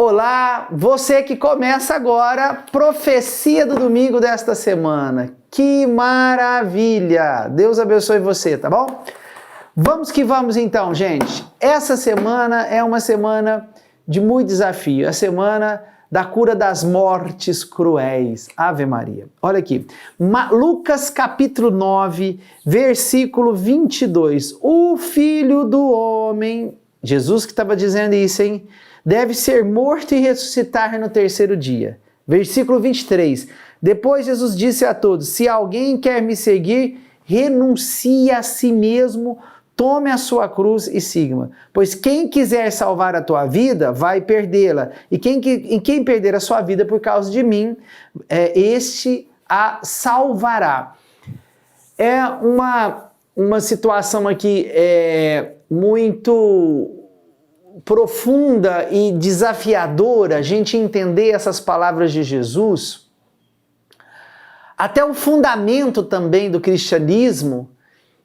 Olá, você que começa agora a profecia do domingo desta semana. Que maravilha! Deus abençoe você, tá bom? Vamos que vamos então, gente. Essa semana é uma semana de muito desafio, a semana da cura das mortes cruéis. Ave Maria. Olha aqui, Lucas capítulo 9, versículo 22. O Filho do Homem, Jesus que estava dizendo isso, hein? Deve ser morto e ressuscitar no terceiro dia. Versículo 23. Depois Jesus disse a todos: se alguém quer me seguir, renuncie a si mesmo, tome a sua cruz e siga-me. Pois quem quiser salvar a tua vida, vai perdê-la. E quem perder a sua vida por causa de mim, este a salvará. É uma situação aqui muito profunda e desafiadora a gente entender essas palavras de Jesus. Até o fundamento também do cristianismo,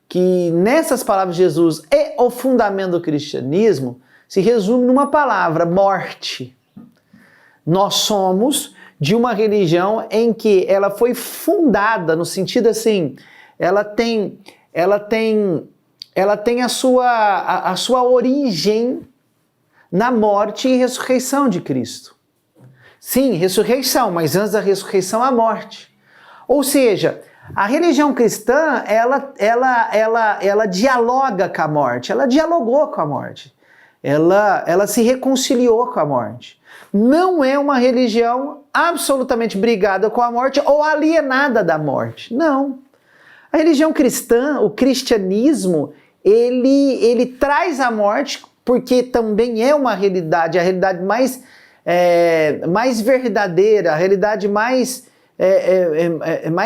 que nessas palavras de Jesus é o fundamento do cristianismo, se resume numa palavra: morte. Nós somos de uma religião em que ela foi fundada no sentido assim, ela tem a sua origem na morte e ressurreição de Cristo. Sim, ressurreição, mas antes da ressurreição a morte. Ou seja, a religião cristã, ela dialoga com a morte, ela dialogou com a morte, ela se reconciliou com a morte. Não é uma religião absolutamente brigada com a morte ou alienada da morte, não. A religião cristã, o cristianismo, ele traz a morte porque também é uma realidade, a realidade mais verdadeira, a realidade mais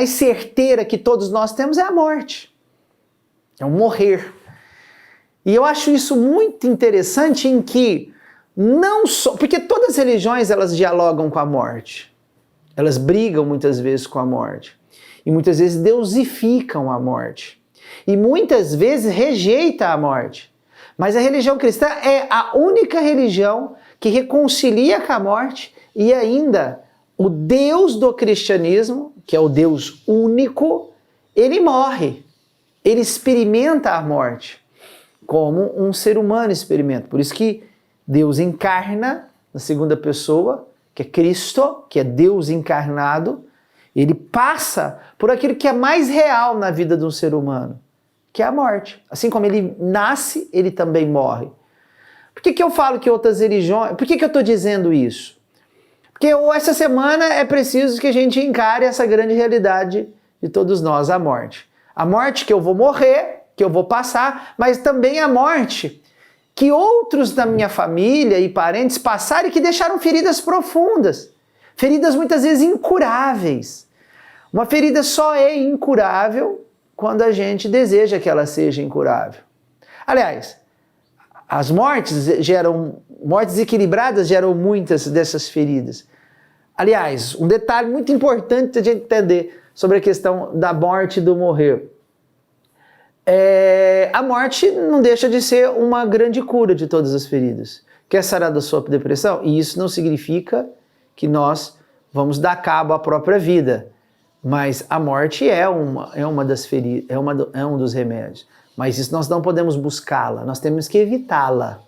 certeira que todos nós temos é a morte, é o morrer. E eu acho isso muito interessante em que não só, porque todas as religiões elas dialogam com a morte, elas brigam muitas vezes com a morte, e muitas vezes deusificam a morte, e muitas vezes rejeita a morte. Mas a religião cristã é a única religião que reconcilia com a morte e ainda o Deus do cristianismo, que é o Deus único, ele morre, ele experimenta a morte como um ser humano experimenta. Por isso que Deus encarna na segunda pessoa, que é Cristo, que é Deus encarnado, ele passa por aquilo que é mais real na vida de um ser humano, que é a morte. Assim como ele nasce, ele também morre. Por que eu falo que outras religiões... Por que eu estou dizendo isso? Porque essa semana é preciso que a gente encare essa grande realidade de todos nós, a morte. A morte que eu vou morrer, que eu vou passar, mas também a morte que outros da minha família e parentes passaram e que deixaram feridas profundas. Feridas muitas vezes incuráveis. Uma ferida só é incurável quando a gente deseja que ela seja incurável. Aliás, as mortes equilibradas geram muitas dessas feridas. Aliás, um detalhe muito importante a gente entender sobre a questão da morte e do morrer. A morte não deixa de ser uma grande cura de todas as feridas. Quer sarar da sua depressão? E isso não significa que nós vamos dar cabo à própria vida. Mas a morte é uma das feridas, é um dos remédios. Mas isso nós não podemos buscá-la, nós temos que evitá-la.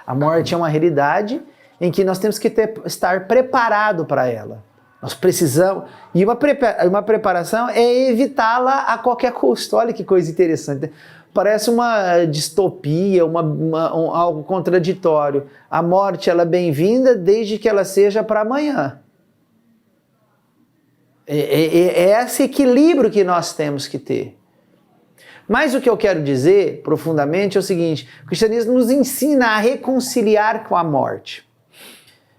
A morte é uma realidade em que nós temos que estar preparado para ela. Nós precisamos, e uma preparação é evitá-la a qualquer custo. Olha que coisa interessante. Parece uma distopia, algo contraditório. A morte ela é bem-vinda desde que ela seja para amanhã. É esse equilíbrio que nós temos que ter. Mas o que eu quero dizer profundamente é o seguinte: o cristianismo nos ensina a reconciliar com a morte.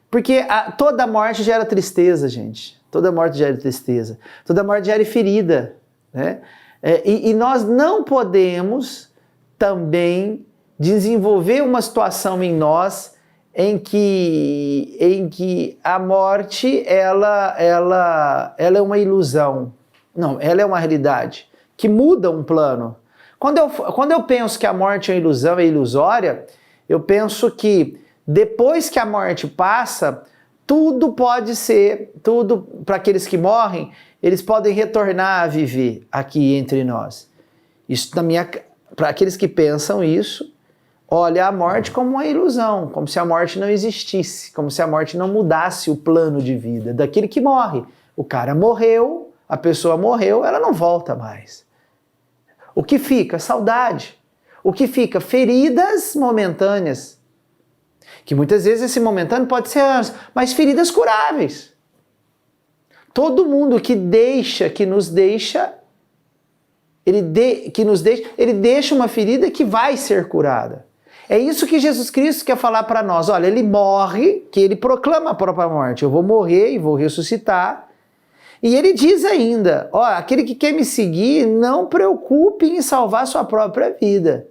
Porque toda morte gera tristeza, gente. Toda morte gera tristeza. Toda morte gera ferida, né? E nós não podemos também desenvolver uma situação em nós em que a morte ela é uma ilusão. Não, ela é uma realidade que muda um plano. Quando eu penso que a morte é uma ilusão, é ilusória, eu penso que depois que a morte passa, tudo pode ser, tudo para aqueles que morrem, eles podem retornar a viver aqui entre nós. Isso para aqueles que pensam isso, olha a morte como uma ilusão, como se a morte não existisse, como se a morte não mudasse o plano de vida daquele que morre. O cara morreu, a pessoa morreu, ela não volta mais. O que fica? Saudade. O que fica? Feridas momentâneas. Que muitas vezes esse momentâneo pode ser anos, mas feridas curáveis. Todo mundo que nos deixa, ele deixa uma ferida que vai ser curada. É isso que Jesus Cristo quer falar para nós. Olha, ele morre, que ele proclama a própria morte. Eu vou morrer e vou ressuscitar. E ele diz ainda, ó, aquele que quer me seguir, não preocupe em salvar sua própria vida.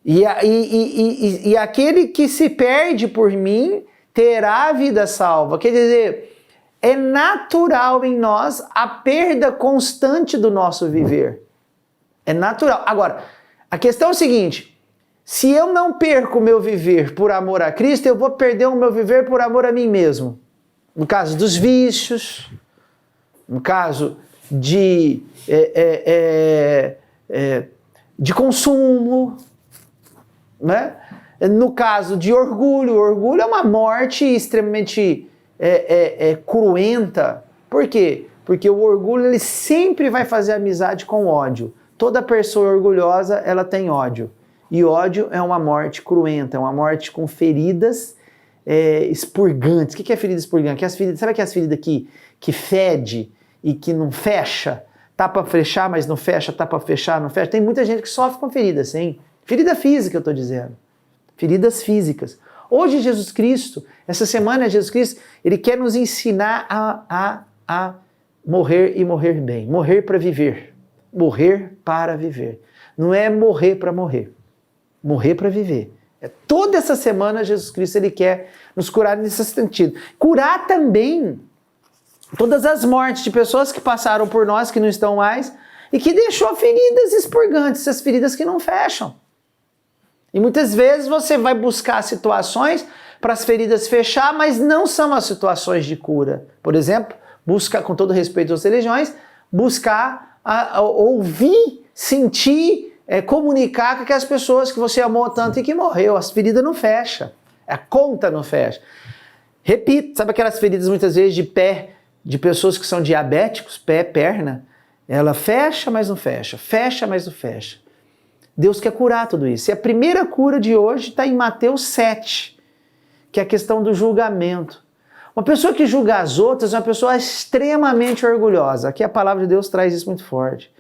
E aquele que se perde por mim, terá a vida salva. Quer dizer, é natural em nós a perda constante do nosso viver. É natural. Agora, a questão é o seguinte, se eu não perco o meu viver por amor a Cristo, eu vou perder o meu viver por amor a mim mesmo. No caso dos vícios, no caso de consumo, né? No caso de orgulho, o orgulho é uma morte extremamente cruenta. Por quê? Porque o orgulho ele sempre vai fazer amizade com ódio. Toda pessoa orgulhosa, ela tem ódio. E ódio é uma morte cruenta, é uma morte com feridas expurgantes. O que é ferida expurgante? Sabe aquelas feridas que fede e que não fecha? Tá para fechar, mas não fecha, tá para fechar, não fecha. Tem muita gente que sofre com feridas, hein? Ferida física, eu estou dizendo. Feridas físicas. Hoje, Jesus Cristo, essa semana, Jesus Cristo, ele quer nos ensinar a morrer e morrer bem. Morrer para viver. Morrer para viver. Não é morrer para morrer. Morrer para viver. Toda essa semana, Jesus Cristo, ele quer nos curar nesse sentido. Curar também todas as mortes de pessoas que passaram por nós, que não estão mais, e que deixou feridas expurgantes, essas feridas que não fecham. E muitas vezes você vai buscar situações para as feridas fechar, mas não são as situações de cura. Por exemplo, busca, com todo respeito às religiões, buscar ouvir, sentir, comunicar com aquelas pessoas que você amou tanto e que morreu. As feridas não fecham, a conta não fecha. Repito, sabe aquelas feridas muitas vezes de pé, de pessoas que são diabéticos, pé, perna? Ela fecha, mas não fecha, fecha, mas não fecha. Deus quer curar tudo isso. E a primeira cura de hoje está em Mateus 7, que é a questão do julgamento. Uma pessoa que julga as outras é uma pessoa extremamente orgulhosa. Aqui a palavra de Deus traz isso muito forte.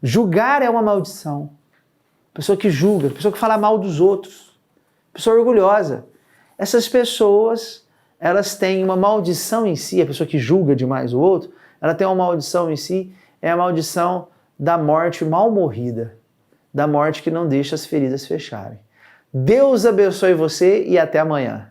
Julgar é uma maldição. Pessoa que julga, pessoa que fala mal dos outros. Pessoa orgulhosa. Essas pessoas, elas têm uma maldição em si. A pessoa que julga demais o outro, ela tem uma maldição em si. É a maldição da morte mal morrida. Da morte que não deixa as feridas fecharem. Deus abençoe você e até amanhã.